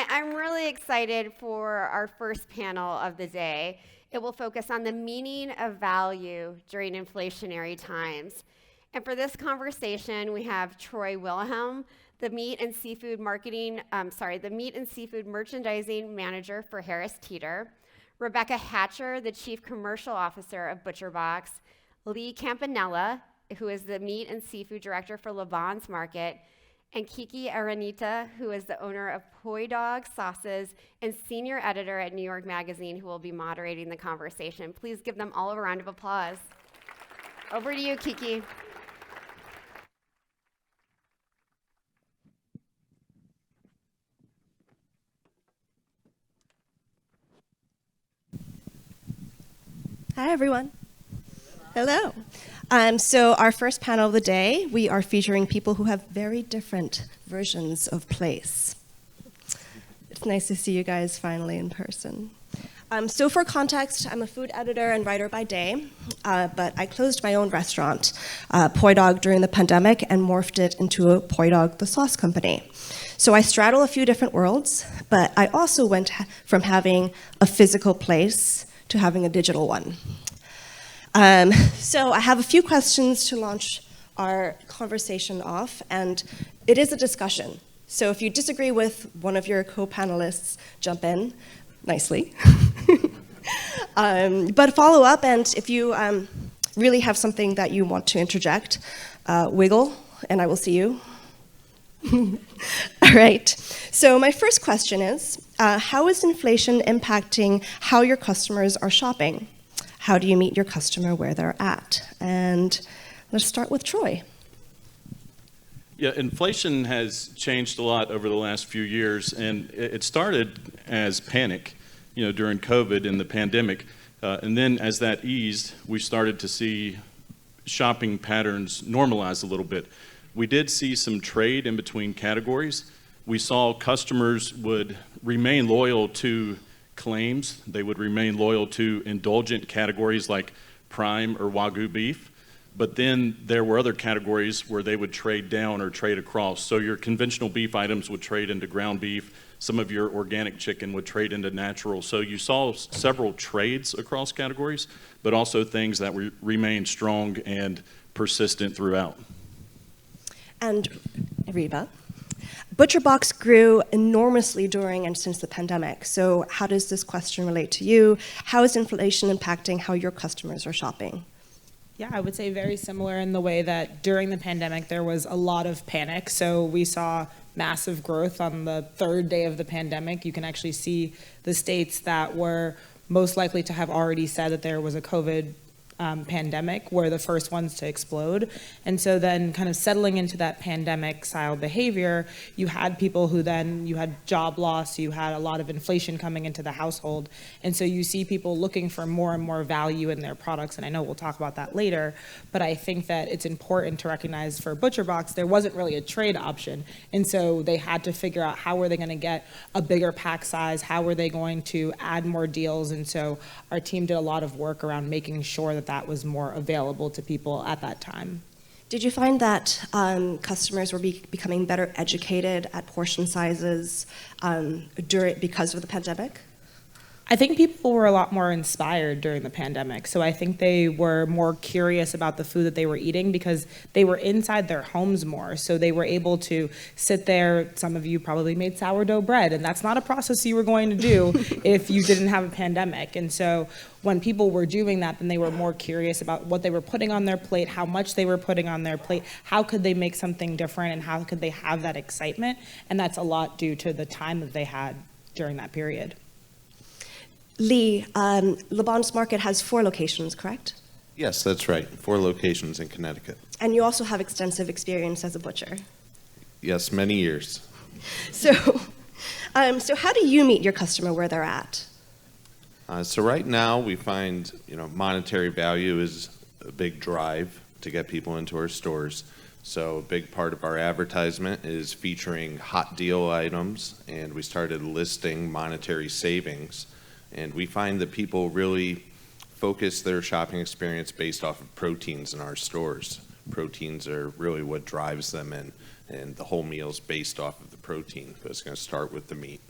I'm really excited for our first panel of the day. It will focus on the meaning of value during inflationary times. And for this conversation, we have Troy Wilhelm, the meat and seafood merchandising manager for Harris Teeter, Rebecca Hatcher, the chief commercial officer of ButcherBox, Lee Campanella, who is the meat and seafood director for LaBonne's Market, and Kiki Aranita, who is the owner of Poi Dog Sauces and senior editor at New York Magazine, who will be moderating the conversation. Please give them all a round of applause. Over to you, Kiki. Hi, everyone. Hello. So our first panel of the day, we are featuring people who have very different versions of place. It's nice to see you guys finally in person. So for context, I'm a food editor and writer by day, but I closed my own restaurant, Poi Dog, during the pandemic and morphed it into a Poi Dog, the sauce company. So I straddle a few different worlds, but I also went from having a physical place to having a digital one. So I have a few questions to launch our conversation off, and it is a discussion. So if you disagree with one of your co-panelists, jump in nicely. But follow up, and if you really have something that you want to interject, wiggle, and I will see you. All right. So my first question is, how is inflation impacting how your customers are shopping? How do you meet your customer where they're at? And let's start with Troy. Yeah, inflation has changed a lot over the last few years, and it started as panic, during COVID and the pandemic. And then as that eased, we started to see shopping patterns normalize a little bit. We did see some trade in between categories. We saw customers would remain loyal to claims. They would remain loyal to indulgent categories like prime or Wagyu beef. But then there were other categories where they would trade down or trade across. So your conventional beef items would trade into ground beef. Some of your organic chicken would trade into natural. So you saw several trades across categories, but also things that remained strong and persistent throughout. And Reba, ButcherBox grew enormously during and since the pandemic. So how does this question relate to you? How is inflation impacting how your customers are shopping? Yeah, I would say very similar in the way that during the pandemic, there was a lot of panic. So we saw massive growth on the third day of the pandemic. You can actually see the states that were most likely to have already said that there was a COVID pandemic were the first ones to explode. And so then kind of settling into that pandemic style behavior, you had people who then, you had job loss, you had a lot of inflation coming into the household. And so you see people looking for more and more value in their products. And I know we'll talk about that later, but I think that it's important to recognize for ButcherBox, there wasn't really a trade option. And so they had to figure out how were they going to get a bigger pack size, how were they going to add more deals. And so our team did a lot of work around making sure that that was more available to people at that time. Did you find that customers were becoming better educated at portion sizes because of the pandemic? I think people were a lot more inspired during the pandemic. So I think they were more curious about the food that they were eating because they were inside their homes more. So they were able to sit there. Some of you probably made sourdough bread, and that's not a process you were going to do if you didn't have a pandemic. And so when people were doing that, then they were more curious about what they were putting on their plate, how much they were putting on their plate, how could they make something different, and how could they have that excitement. And that's a lot due to the time that they had during that period. Lee, LaBonne's Market has 4 locations, correct? Yes, that's right. 4 locations in Connecticut. And you also have extensive experience as a butcher. Yes, many years. So how do you meet your customer where they're at? So right now we find, monetary value is a big drive to get people into our stores. So a big part of our advertisement is featuring hot deal items, and we started listing monetary savings. And we find that people really focus their shopping experience based off of proteins in our stores. Proteins are really what drives them, and the whole meal is based off of the protein. But it's going to start with the meat.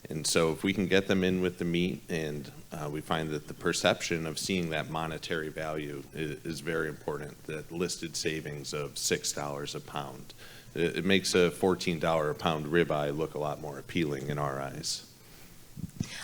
And so if we can get them in with the meat, and we find that the perception of seeing that monetary value is very important, that listed savings of $6 a pound. It makes a $14 a pound ribeye look a lot more appealing in our eyes.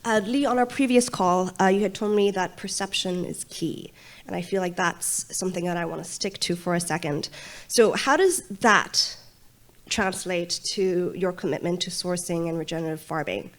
Lee, on our previous call, you had told me that perception is key, and I feel like that's something that I want to stick to for a second. So how does that translate to your commitment to sourcing and regenerative farming?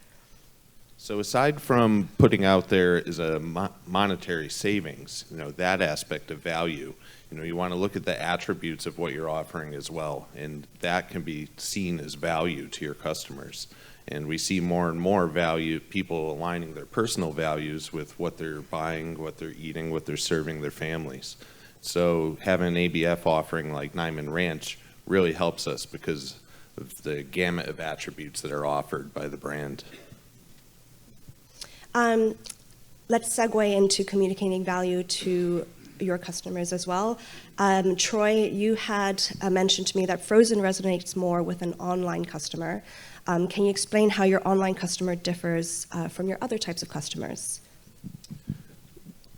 So aside from putting out there is a monetary savings, that aspect of value, you want to look at the attributes of what you're offering as well, and that can be seen as value to your customers. And we see more and more value, people aligning their personal values with what they're buying, what they're eating, what they're serving their families. So having an ABF offering like Niman Ranch really helps us because of the gamut of attributes that are offered by the brand. Let's segue into communicating value to your customers as well. Troy, you had mentioned to me that frozen resonates more with an online customer. Can you explain how your online customer differs from your other types of customers?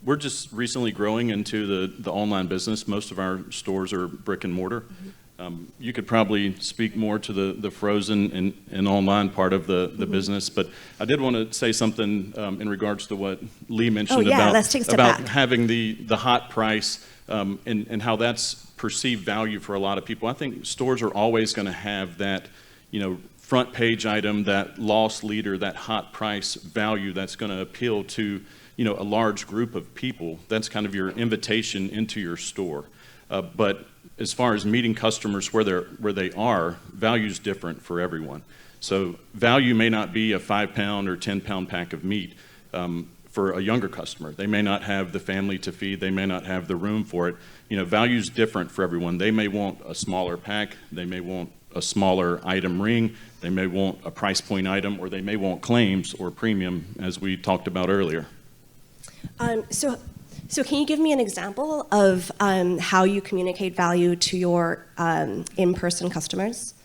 We're just recently growing into the online business. Most of our stores are brick and mortar. You could probably speak more to the frozen and online part of the business, but I did want to say something in regards to what Lee mentioned about having the hot price and how that's perceived value for a lot of people. I think stores are always going to have that, front page item, that loss leader, that hot price value that's going to appeal to, a large group of people. That's kind of your invitation into your store. But as far as meeting customers where they are, value's different for everyone. So value may not be a 5-pound or 10-pound pack of meat for a younger customer. They may not have the family to feed. They may not have the room for it. Value's different for everyone. They may want a smaller pack. They may want a smaller item ring. They may want a price point item, or they may want claims or premium, as we talked about earlier. So can you give me an example of how you communicate value to your in-person customers?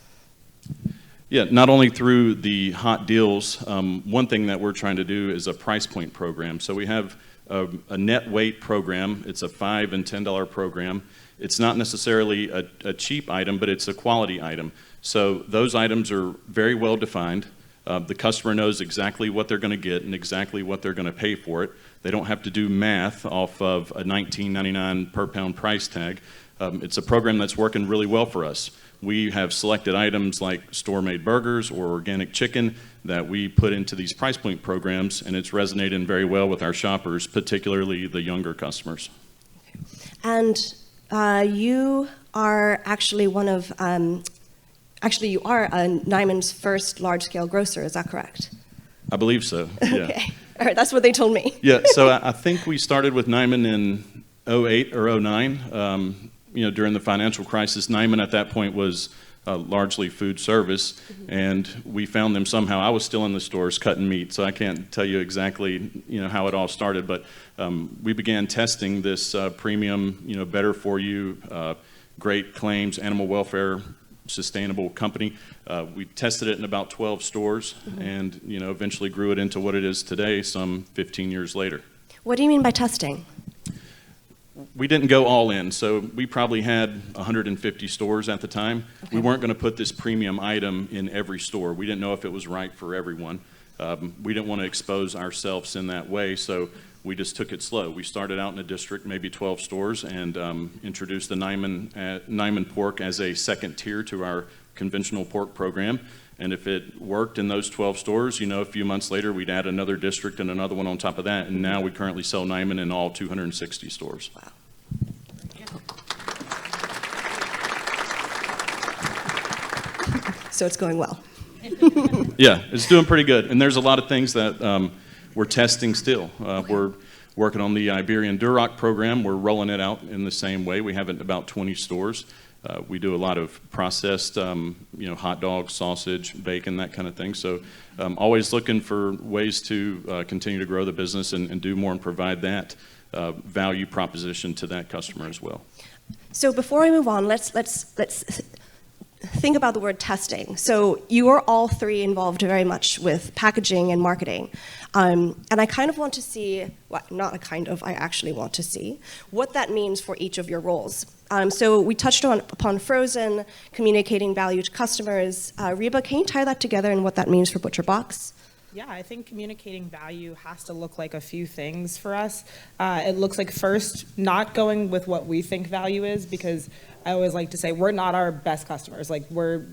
Yeah, not only through the hot deals. One thing that we're trying to do is a price point program. So we have a net weight program. It's a $5 and $10 program. It's not necessarily a cheap item, but it's a quality item. So those items are very well defined. The customer knows exactly what they're going to get and exactly what they're going to pay for it. They don't have to do math off of a $19.99 per pound price tag. It's a program that's working really well for us. We have selected items like store-made burgers or organic chicken that we put into these price point programs, and it's resonating very well with our shoppers, particularly the younger customers. And you are actually one of, you are Niman's first large-scale grocer, is that correct? I believe so, yeah. Okay, all right, that's what they told me. Yeah, so I think we started with Niman in 08 or 09. During the financial crisis, Niman at that point was largely food service, and we found them somehow. I was still in the stores cutting meat, so I can't tell you exactly how it all started, but we began testing this premium, better for you, great claims, animal welfare, sustainable company. We tested it in about 12 stores and eventually grew it into what it is today, some 15 years later. What do you mean by testing? We didn't go all in, so we probably had 150 stores at the time. Okay. We weren't going to put this premium item in every store. We didn't know if it was right for everyone. We didn't want to expose ourselves in that way, so we just took it slow. We started out in a district, maybe 12 stores, and introduced the Niman pork as a second tier to our conventional pork program. And if it worked in those 12 stores, a few months later, we'd add another district and another one on top of that. And now we currently sell Niman in all 260 stores. Wow. So it's going well. Yeah, it's doing pretty good. And there's a lot of things that we're testing still. Okay. We're working on the Iberian Duroc program. We're rolling it out in the same way. We have it in about 20 stores. We do a lot of processed, hot dogs, sausage, bacon, that kind of thing. So always looking for ways to continue to grow the business and do more and provide that value proposition to that customer as well. So before we move on, let's think about the word testing. So you are all three involved very much with packaging and marketing. And I kind of want to see, well, not a kind of, I actually want to see what that means for each of your roles. So we touched upon frozen, communicating value to customers. Reba, can you tie that together and what that means for ButcherBox? Yeah, I think communicating value has to look like a few things for us. It looks like, first, not going with what we think value is, because I always like to say we're not our best customers. Like,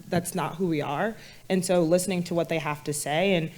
that's not who we are. And so listening to what they have to say, and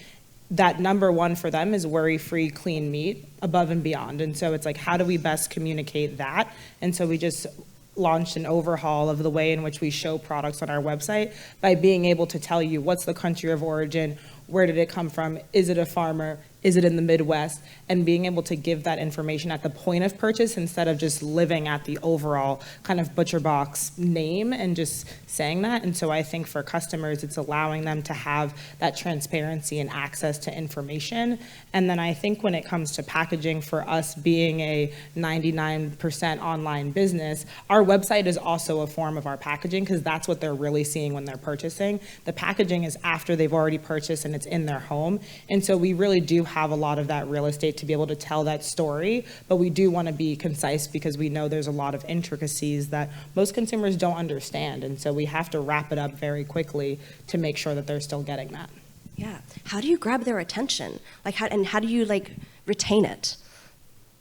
that number one for them is worry-free, clean meat above and beyond. And so it's like, how do we best communicate that? And so we just launched an overhaul of the way in which we show products on our website by being able to tell you what's the country of origin, where did it come from, is it a farmer, is it in the Midwest, and being able to give that information at the point of purchase instead of just living at the overall kind of ButcherBox name and just saying that. And so I think for customers, it's allowing them to have that transparency and access to information. And then I think when it comes to packaging, for us being a 99% online business, our website is also a form of our packaging, because that's what they're really seeing when they're purchasing. The packaging is after they've already purchased and it's in their home. And so we really do have a lot of that real estate to be able to tell that story, but we do want to be concise because we know there's a lot of intricacies that most consumers don't understand. And so we have to wrap it up very quickly to make sure that they're still getting that. Yeah. How do you grab their attention? Like, how do you like retain it?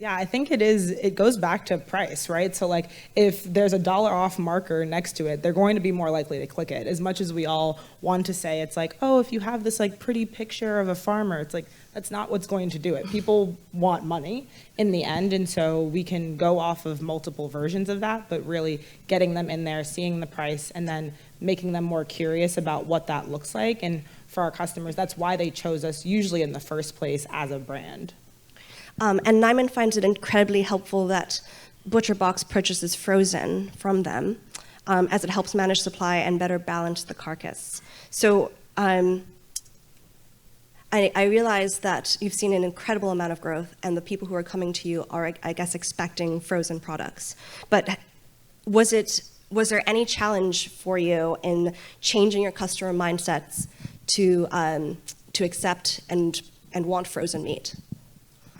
Yeah, I think it goes back to price, right? So like, if there's a $1 off marker next to it, they're going to be more likely to click it. As much as we all want to say, it's like, oh, if you have this like pretty picture of a farmer, it's like, that's not what's going to do it. People want money in the end, and so we can go off of multiple versions of that, but really getting them in there, seeing the price, and then making them more curious about what that looks like. And for our customers, that's why they chose us usually in the first place as a brand. And Niman finds it incredibly helpful that ButcherBox purchases frozen from them, as it helps manage supply and better balance the carcass. So I realize that you've seen an incredible amount of growth, and the people who are coming to you are, I guess, expecting frozen products. But was there any challenge for you in changing your customer mindsets to accept and want frozen meat?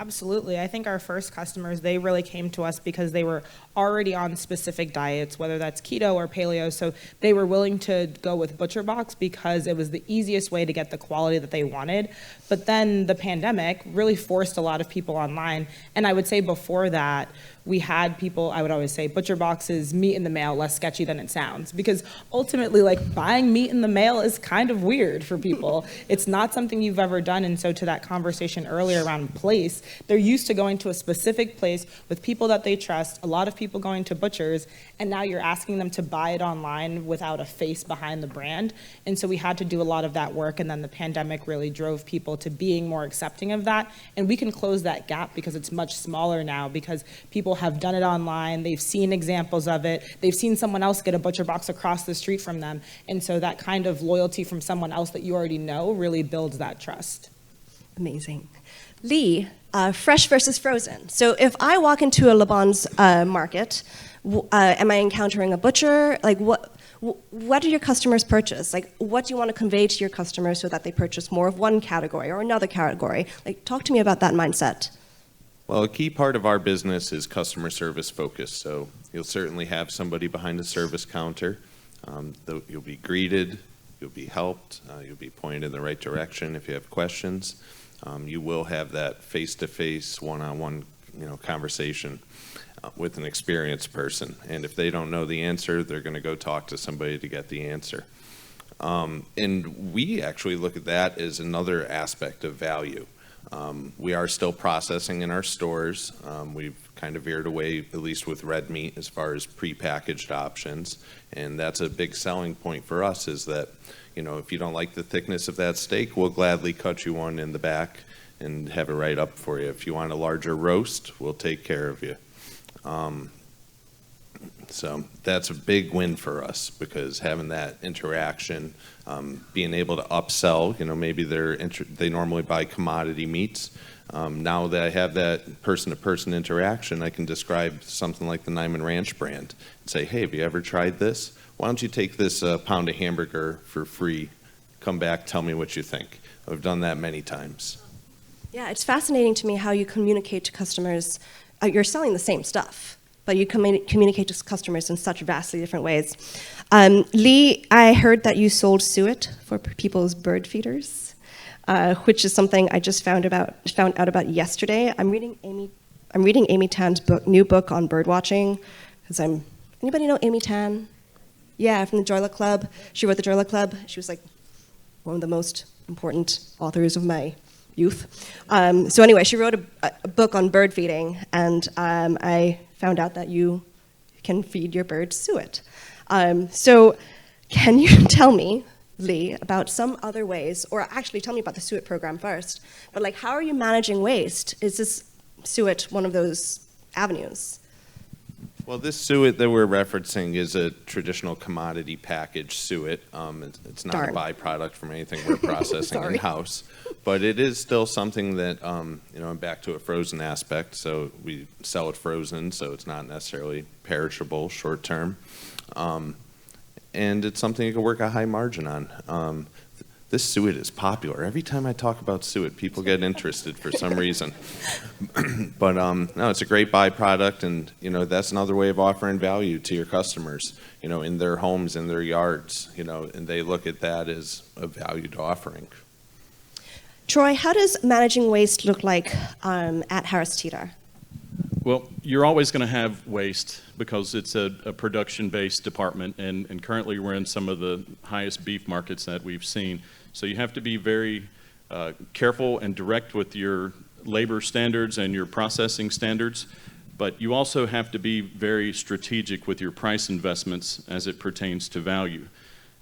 Absolutely. I think our first customers, they really came to us because they were already on specific diets, whether that's keto or paleo. So they were willing to go with ButcherBox because it was the easiest way to get the quality that they wanted. But then the pandemic really forced a lot of people online. And I would say before that, we had people, I would always say, ButcherBox is meat in the mail, less sketchy than it sounds. Because ultimately, like, buying meat in the mail is kind of weird for people. It's not something you've ever done. And so to that conversation earlier around place, they're used to going to a specific place with people that they trust, a lot of people going to butchers, and now you're asking them to buy it online without a face behind the brand. And so we had to do a lot of that work, and then the pandemic really drove people to being more accepting of that. And we can close that gap because it's much smaller now, because people have done it online, they've seen examples of it, they've seen someone else get a ButcherBox across the street from them. And so that kind of loyalty from someone else that you already know really builds that trust. Amazing. Lee, fresh versus frozen. So if I walk into a LaBonne's market, am I encountering a butcher? Like, what do your customers purchase? Like, what do you want to convey to your customers so that they purchase more of one category or another category? Like, talk to me about that mindset. Well, a key part of our business is customer service focus. So you'll certainly have somebody behind the service counter. You'll be greeted, you'll be helped, you'll be pointed in the right direction if you have questions. You will have that face-to-face, one-on-one, conversation with an experienced person. And if they don't know the answer, they're going to go talk to somebody to get the answer. And we actually look at that as another aspect of value. We are still processing in our stores. We've kind of veered away, at least with red meat, as far as prepackaged options. And that's a big selling point for us, is that, if you don't like the thickness of that steak, we'll gladly cut you one in the back and have it right up for you. If you want a larger roast, we'll take care of you. So that's a big win for us, because having that interaction, being able to upsell, maybe they normally buy commodity meats. Now that I have that person-to-person interaction, I can describe something like the Niman Ranch brand and say, hey, have you ever tried this? Why don't you take this pound of hamburger for free? Come back, tell me what you think. I've done that many times. Yeah, it's fascinating to me how you communicate to customers. You're selling the same stuff, but you communicate to customers in such vastly different ways. Lee, I heard that you sold suet for people's bird feeders, which is something I just found out about yesterday. I'm reading Amy Tan's new book on bird watching, because anybody know Amy Tan? Yeah, from the Joy Luck Club. She wrote the Joy Luck Club. She was like one of the most important authors of my youth. So anyway, she wrote a book on bird feeding, and I found out that you can feed your birds suet. So can you tell me, Lee, about some other ways, or actually tell me about the suet program first, but like how are you managing waste? Is this suet one of those avenues? Well, this suet that we're referencing is a traditional commodity package suet. It's not Darn. a byproduct from anything we're processing Sorry. in-house, but it is still something that, back to a frozen aspect, so we sell it frozen, so it's not necessarily perishable short-term. And it's something you can work a high margin on. This suet is popular. Every time I talk about suet, people get interested for some reason. But no, it's a great byproduct, and that's another way of offering value to your customers, in their homes, in their yards, and they look at that as a valued offering. Troy, how does managing waste look like at Harris Teeter? Well, you're always going to have waste because it's a production-based department, and currently we're in some of the highest beef markets that we've seen. So you have to be very careful and direct with your labor standards and your processing standards, but you also have to be very strategic with your price investments as it pertains to value.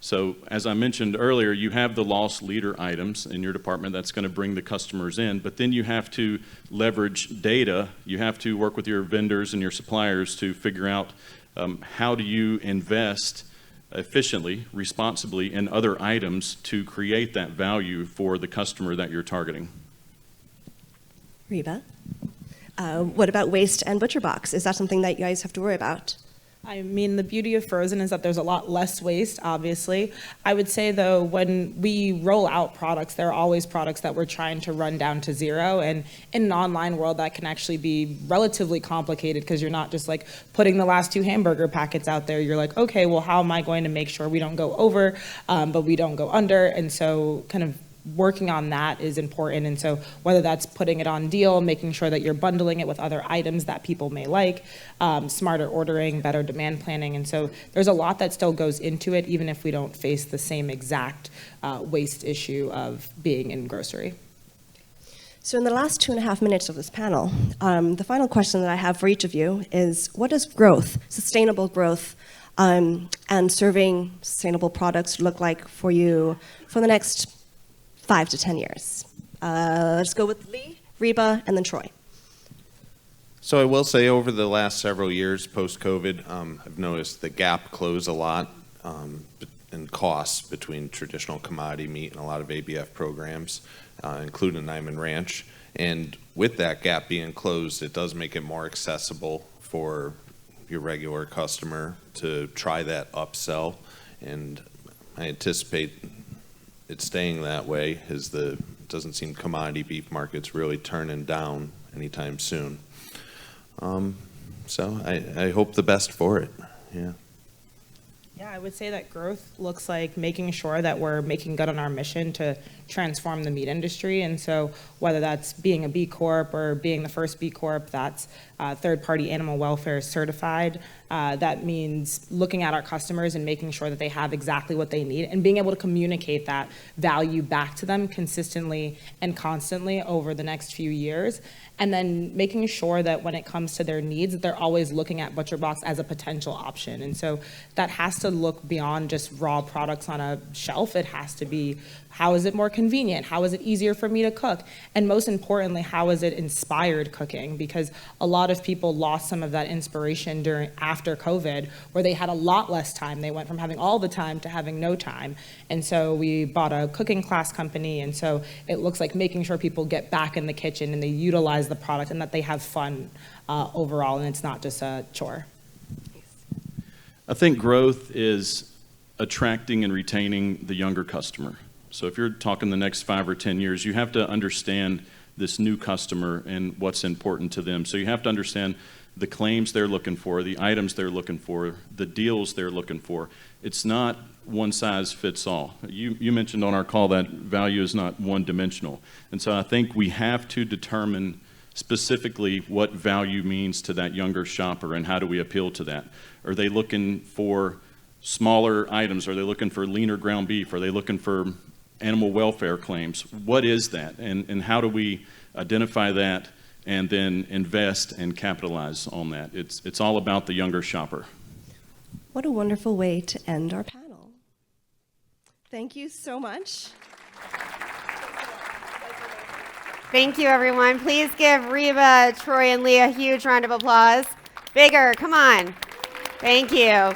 So as I mentioned earlier, you have the loss leader items in your department that's going to bring the customers in, but then you have to leverage data. You have to work with your vendors and your suppliers to figure out how do you invest efficiently, responsibly in other items to create that value for the customer that you're targeting. Reba, what about waste and ButcherBox? Is that something that you guys have to worry about? I mean, the beauty of frozen is that there's a lot less waste, obviously. I would say, though, when we roll out products, there are always products that we're trying to run down to zero. And in an online world, that can actually be relatively complicated because you're not just like putting the last 2 hamburger packets out there. You're like, okay, well, how am I going to make sure we don't go over, but we don't go under? And so kind of working on that is important. And so whether that's putting it on deal, making sure that you're bundling it with other items that people may like, smarter ordering, better demand planning. And so there's a lot that still goes into it, even if we don't face the same exact waste issue of being in grocery. So in the last 2.5 minutes of this panel, the final question that I have for each of you is, what does growth, sustainable growth, and serving sustainable products look like for you for the next 5 to 10 years? Let's go with Lee, Reba, and then Troy. So I will say over the last several years post-COVID, I've noticed the gap close a lot in costs between traditional commodity meat and a lot of ABF programs, including Niman Ranch. And with that gap being closed, it does make it more accessible for your regular customer to try that upsell. And I anticipate it's staying that way, as doesn't seem commodity beef market's really turning down anytime soon. So I hope the best for it. Yeah. Yeah, I would say that growth looks like making sure that we're making good on our mission to transform the meat industry. And so whether that's being a B Corp or being the first B Corp that's third-party animal welfare certified, that means looking at our customers and making sure that they have exactly what they need and being able to communicate that value back to them consistently and constantly over the next few years. And then making sure that when it comes to their needs, that they're always looking at ButcherBox as a potential option. And so that has to look beyond just raw products on a shelf. It has to be, how is it more convenient? How is it easier for me to cook? And most importantly, how is it inspired cooking? Because a lot of people lost some of that inspiration after after COVID, where they had a lot less time. They went from having all the time to having no time. And so we bought a cooking class company, and so it looks like making sure people get back in the kitchen and they utilize the product and that they have fun overall, and it's not just a chore. I think growth is attracting and retaining the younger customer. So if you're talking the next 5 or 10 years, you have to understand this new customer and what's important to them. So you have to understand the claims they're looking for, the items they're looking for, the deals they're looking for. It's not one size fits all. You mentioned on our call that value is not one-dimensional. And so I think we have to determine specifically what value means to that younger shopper and how do we appeal to that. Are they looking for smaller items? Are they looking for leaner ground beef? Are they looking for animal welfare claims? What is that? And how do we identify that and then invest and capitalize on that? It's all about the younger shopper. What a wonderful way to end our panel. Thank you so much. Thank you, everyone. Please give Reba, Troy, and Leah a huge round of applause. Bigger, come on. Thank you.